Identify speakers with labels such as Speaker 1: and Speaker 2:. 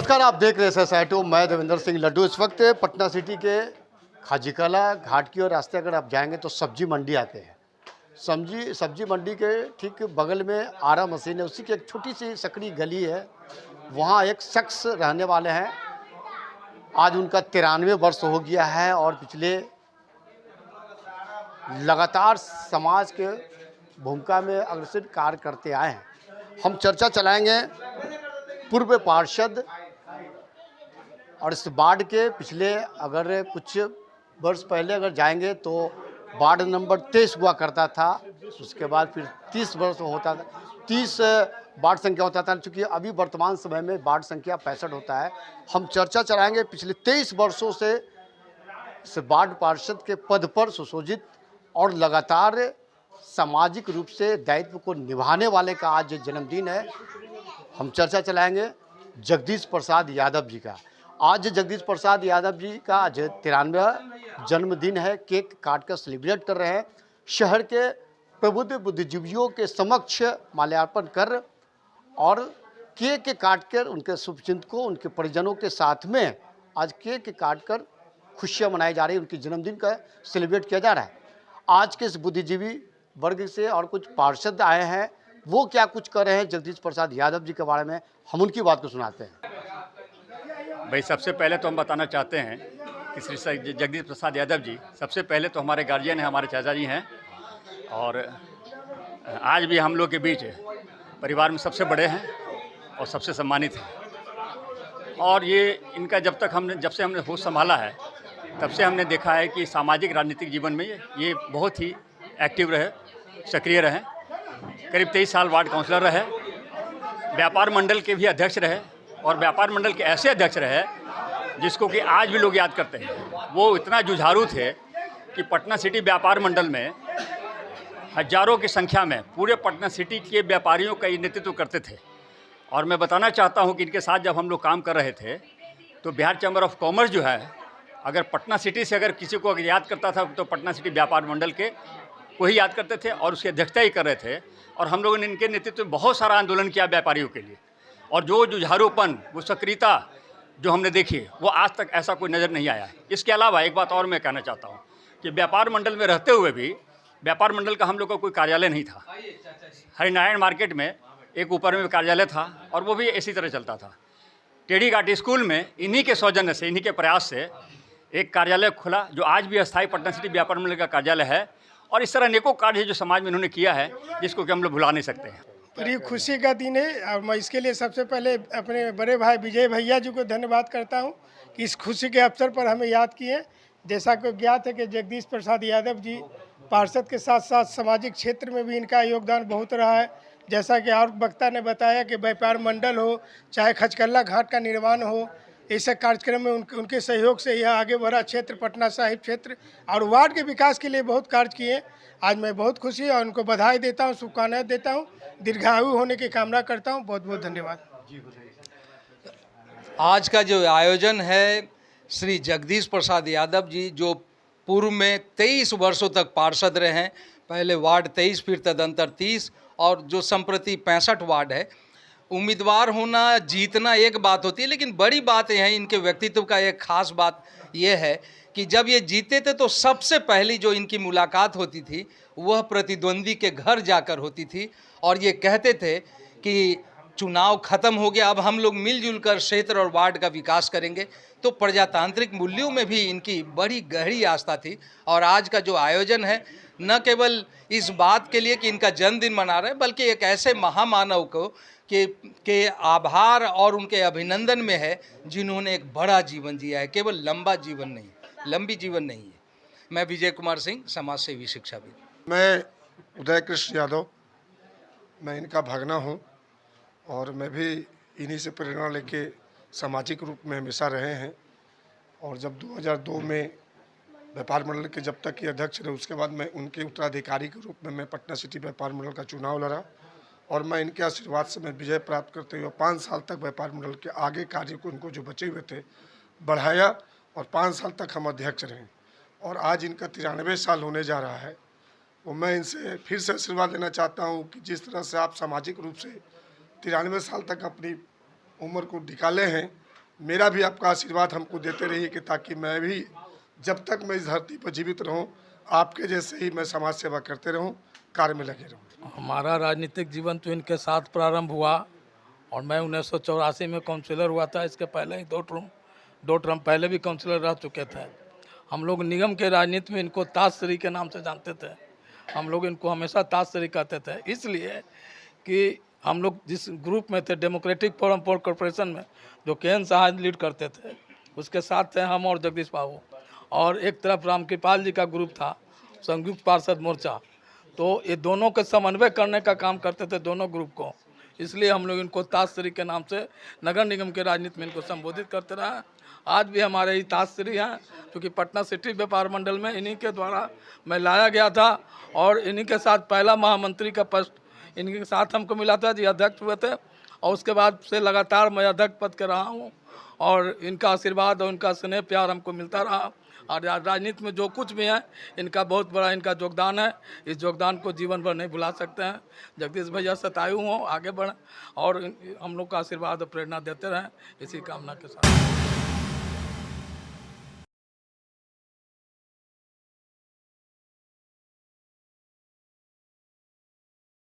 Speaker 1: नमस्कार, आप देख रहे हैं SSI2। मैं देवेंद्र सिंह लड्डू। इस वक्त पटना सिटी के खाजीकला घाट की ओर रास्ते अगर आप जाएंगे तो सब्जी मंडी आते हैं। सब्जी मंडी के ठीक बगल में आरा मशीन है, उसी की एक छोटी सी सकड़ी गली है। वहाँ एक शख्स रहने वाले हैं। आज उनका 93 वर्ष हो गया है और पिछले लगातार समाज के भूमिका में अग्रसर कार्य करते आए हैं। हम चर्चा चलाएंगे पूर्व पार्षद और इस वार्ड के पिछले अगर कुछ वर्ष पहले अगर जाएंगे तो वार्ड नंबर 23 हुआ करता था। उसके बाद फिर 30 वर्ष होता था, 30 वार्ड संख्या होता था, चूँकि अभी वर्तमान समय में वार्ड संख्या 65 होता है। हम चर्चा चलाएंगे पिछले 23 वर्षों से इस वार्ड पार्षद के पद पर सुशोभित और लगातार सामाजिक रूप से दायित्व को निभाने वाले का आज जन्मदिन है। हम चर्चा चलाएंगे जगदीश प्रसाद यादव जी का। आज जगदीश प्रसाद यादव जी का आज 93वां जन्मदिन है। केक काट कर सेलिब्रेट कर रहे हैं। शहर के प्रबुद्ध बुद्धिजीवियों के समक्ष माल्यार्पण कर और केक काट कर उनके शुभचिंतकों, उनके परिजनों के साथ में आज केक काट कर खुशियाँ मनाई जा रही है। उनके जन्मदिन का सेलिब्रेट किया जा रहा है। आज के इस बुद्धिजीवी वर्ग से और कुछ पार्षद आए हैं, वो क्या कुछ कर रहे हैं जगदीश प्रसाद यादव जी के बारे में हम उनकी बात को सुनाते हैं।
Speaker 2: भाई, सबसे पहले तो हम बताना चाहते हैं कि श्री जगदीश प्रसाद यादव जी सबसे पहले तो हमारे गार्जियन हैं, हमारे चाचा जी हैं और आज भी हम लोग के बीच परिवार में सबसे बड़े हैं और सबसे सम्मानित हैं। और ये इनका जब से हमने होश संभाला है तब से हमने देखा है कि सामाजिक राजनीतिक जीवन में ये बहुत ही एक्टिव रहे, सक्रिय रहे। करीब 23 साल वार्ड काउंसलर रहे, व्यापार मंडल के भी अध्यक्ष रहे और व्यापार मंडल के ऐसे अध्यक्ष रहे जिसको कि आज भी लोग याद करते हैं। वो इतना जुझारू थे कि पटना सिटी व्यापार मंडल में हजारों की संख्या में पूरे पटना सिटी के व्यापारियों का ये नेतृत्व करते थे। और मैं बताना चाहता हूँ कि इनके साथ जब हम लोग काम कर रहे थे तो बिहार चैम्बर ऑफ कॉमर्स जो है, अगर पटना सिटी से अगर किसी को अगर याद करता था तो पटना सिटी व्यापार मंडल के को ही याद करते थे और उसकी अध्यक्षता ही कर रहे थे। और हम लोगों ने इनके नेतृत्व में बहुत सारा आंदोलन किया व्यापारियों के लिए। और जो जुझारूपन, वो सक्रियता जो हमने देखी, वो आज तक ऐसा कोई नज़र नहीं आया। इसके अलावा एक बात और मैं कहना चाहता हूँ कि व्यापार मंडल में रहते हुए भी व्यापार मंडल का हम लोग का कोई कार्यालय नहीं था। हरिनारायण मार्केट में एक ऊपर में कार्यालय था और वो भी इसी तरह चलता था। टेढ़ी घाटी स्कूल में इन्हीं के सौजन्य से, इन्हीं के प्रयास से एक कार्यालय खुला जो आज भी अस्थायी पटना सिटी व्यापार मंडल का कार्यालय है। और इस तरह अनेकों कार्य जो समाज में इन्होंने किया है जिसको कि हम लोग भुला नहीं सकते हैं।
Speaker 3: बड़ी खुशी का दिन है और मैं इसके लिए सबसे पहले अपने बड़े भाई विजय भैया जी को धन्यवाद करता हूं कि इस खुशी के अवसर पर हमें याद किए। जैसा कि ज्ञात है कि जगदीश प्रसाद यादव जी पार्षद के साथ साथ सामाजिक क्षेत्र में भी इनका योगदान बहुत रहा है। जैसा कि और वक्ता ने बताया कि व्यापार मंडल हो, चाहे खचकल्ला घाट का निर्माण हो, ऐसे कार्यक्रम में उनके सहयोग से यह आगे बढ़ा क्षेत्र, पटना साहिब क्षेत्र और वार्ड के विकास के लिए बहुत कार्य किए। आज मैं बहुत खुशी और उनको बधाई देता हूँ, शुभकामनाएं देता हूँ, दीर्घायु होने की कामना करता हूँ। बहुत बहुत धन्यवाद।
Speaker 4: आज का जो आयोजन है, श्री जगदीश प्रसाद यादव जी जो पूर्व में 23 वर्षों तक पार्षद रहे हैं, पहले वार्ड 23 फिर तदंतर 30 और जो संप्रति 65 वार्ड है। उम्मीदवार होना, जीतना एक बात होती है, लेकिन बड़ी बात यह है इनके व्यक्तित्व का एक खास बात यह है कि जब ये जीते थे तो सबसे पहली जो इनकी मुलाकात होती थी वह प्रतिद्वंदी के घर जाकर होती थी और ये कहते थे कि चुनाव खत्म हो गया, अब हम लोग मिलजुल कर क्षेत्र और वार्ड का विकास करेंगे। तो प्रजातांत्रिक मूल्यों में भी इनकी बड़ी गहरी आस्था थी। और आज का जो आयोजन है न केवल इस बात के लिए कि इनका जन्मदिन मना रहे हैं, बल्कि एक ऐसे महामानव को के आभार और उनके अभिनंदन में है जिन्होंने एक बड़ा जीवन जिया है, केवल लंबी जीवन नहीं है। मैं विजय कुमार सिंह, समाज सेवी शिक्षाविद।
Speaker 5: मैं उदय कृष्ण यादव, मैं इनका भागना हूँ और मैं भी इन्हीं से प्रेरणा लेके सामाजिक रूप में हमेशा रहे हैं। और जब 2002 में व्यापार मंडल के जब तक ये अध्यक्ष रहे, उसके बाद मैं उनके उत्तराधिकारी के रूप में मैं पटना सिटी व्यापार मंडल का चुनाव लड़ा और मैं इनके आशीर्वाद से मैं विजय प्राप्त करते हुए 5 साल तक व्यापार मंडल के आगे कार्य को इनको जो बचे हुए थे बढ़ाया और 5 साल तक हम अध्यक्ष रहे। और आज इनका 93 साल होने जा रहा है। वो मैं इनसे फिर से आशीर्वाद लेना चाहता हूँ कि जिस तरह से आप सामाजिक रूप से 93 साल तक अपनी उम्र को निकाले हैं मेरा भी आपका आशीर्वाद हमको देते रहिए कि ताकि मैं भी जब तक मैं इस धरती पर जीवित रहूं, आपके जैसे ही मैं समाज सेवा करते रहूं, कार्य में लगे रहूं।
Speaker 6: हमारा राजनीतिक जीवन तो इनके साथ प्रारंभ हुआ और मैं 1984 में काउंसिलर हुआ था। इसके पहले ही दो टर्म पहले भी काउंसिलर रह चुके थे। हम लोग निगम के राजनीति में इनको ताजश्री के नाम से जानते थे। हम लोग इनको हमेशा ताजश्री कहते थे, इसलिए कि हम लोग जिस ग्रुप में थे, डेमोक्रेटिक फोरम फॉर कॉर्पोरेशन में, जो के.एन. साहब लीड करते थे, उसके साथ थे हम और जगदीश बाबू। और एक तरफ रामकृपाल जी का ग्रुप था, संयुक्त पार्षद मोर्चा। तो ये दोनों के समन्वय करने का काम करते थे, दोनों ग्रुप को। इसलिए हम लोग इनको ताजश्री के नाम से नगर निगम के राजनीति में इनको संबोधित करते रहे। आज भी हमारे ही ताजश्री हैं, क्योंकि पटना सिटी व्यापार मंडल में इन्हीं के द्वारा मैं लाया गया था और इन्हीं के साथ पहला महामंत्री का पोस्ट इन्हीं के साथ हमको मिला था जी, अध्यक्ष हुए थे। और उसके बाद से लगातार मैं अध्यक्ष पद के रहा हूँ और इनका आशीर्वाद और इनका स्नेह प्यार हमको मिलता रहा। और राजनीति में जो कुछ भी है, इनका बहुत बड़ा इनका योगदान है। इस योगदान को जीवन भर नहीं भुला सकते हैं। जगदीश भैया शतायु हों, आगे बढ़ें और हम लोग का आशीर्वाद और प्रेरणा देते रहें, इसी कामना के साथ।